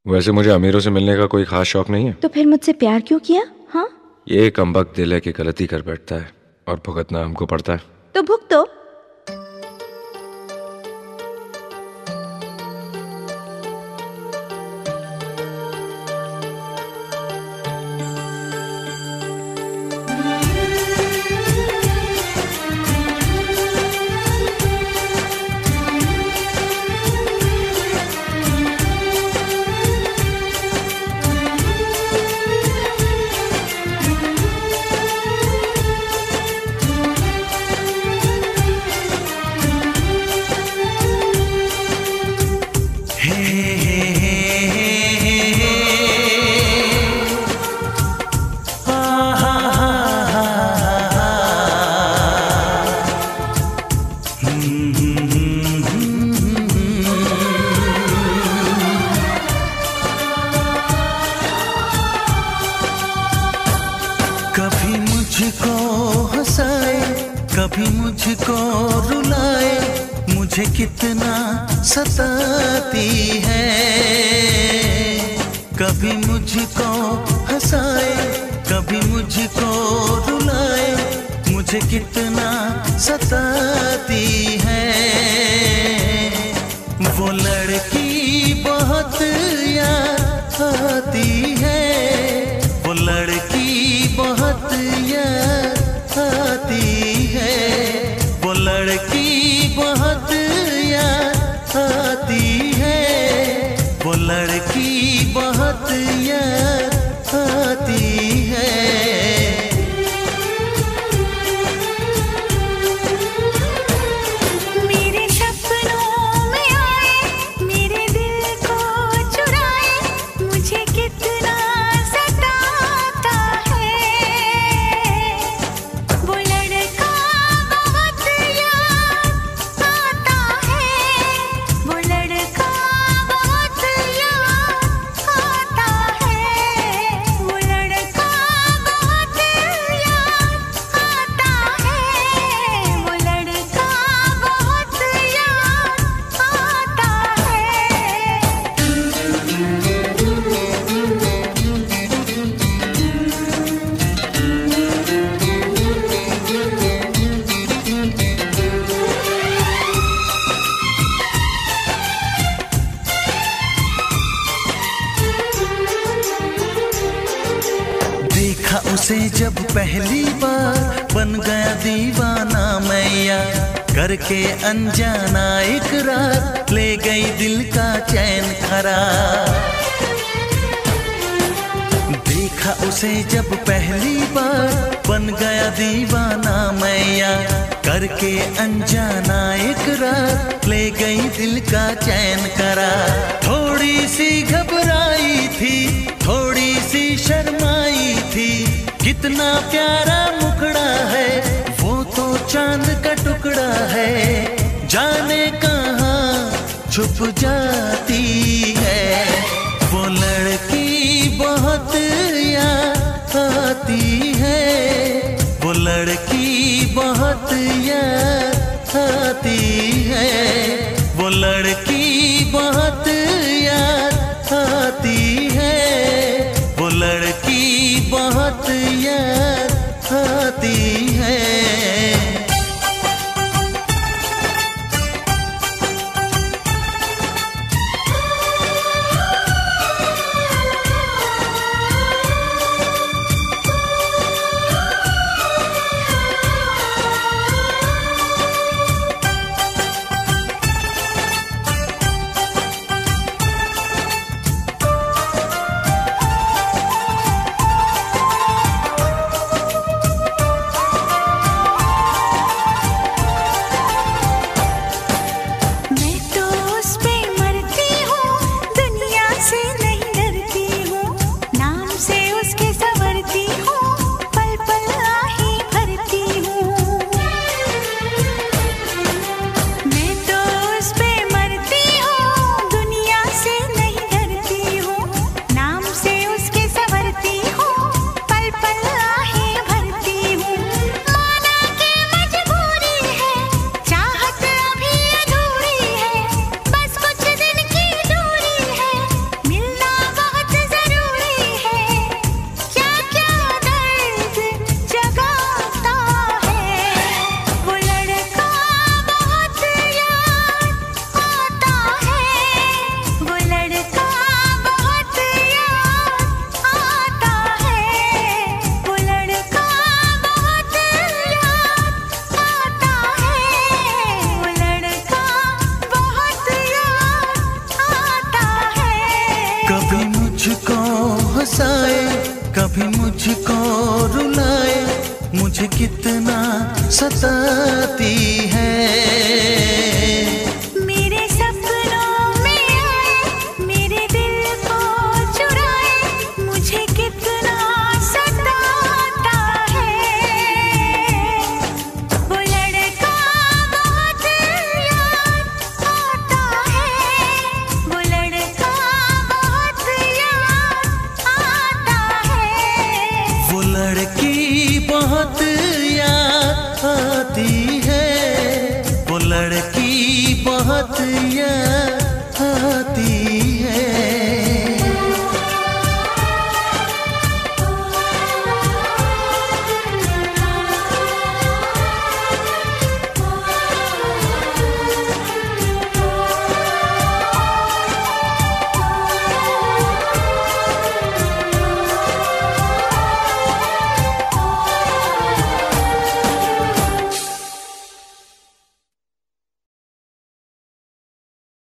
वैसे मुझे अमीरों से मिलने का कोई खास शौक नहीं है। तो फिर मुझसे प्यार क्यों किया? हाँ, ये कमबख्त दिल है कि गलती कर बैठता है और भुगतना हमको पड़ता है। तो भुगतो। कभी मुझको हंसाए, कभी मुझको रुलाए, मुझे कितना सताती है। कभी मुझको हंसाए, कभी मुझको रुलाए, मुझे कितना सताती है। वो लड़की बहुत याद आती है, वो लड़की बहुत याद आती है, वो लड़की बहुत याद आती है, वो लड़की बहुत याद आती है। मेरे सपनों में आए, मेरे दिल को चुराए, मुझे कितना सताता है। वो लड़का बहुत याद आता है, वो लड़का बहुत याद आता है, वो लड़का बहुत याद आता है, वो लड़का बहुत याद आता देखा उसे जब पहली बार, बन गया दीवाना मैया, करके अनजाना इकरार, ले गई दिल का चैन करार। देखा उसे जब पहली बार, बन गया दीवाना मैया, करके अनजाना इकरार, ले गई दिल का चैन करार। थोड़ी सी घबराई थी, थोड़ी सी शर्माई थी, कितना प्यारा मुखड़ा है, वो तो चांद का टुकड़ा है, जाने कहाँ छुप जाती है। वो लड़की बहुत याद आती है, वो लड़की बहुत याद आती है, वो लड़की बहुत याद आती है, वो लड़की बहुत याद आती है। कभी मुझको रुलाए, मुझे कितना सताती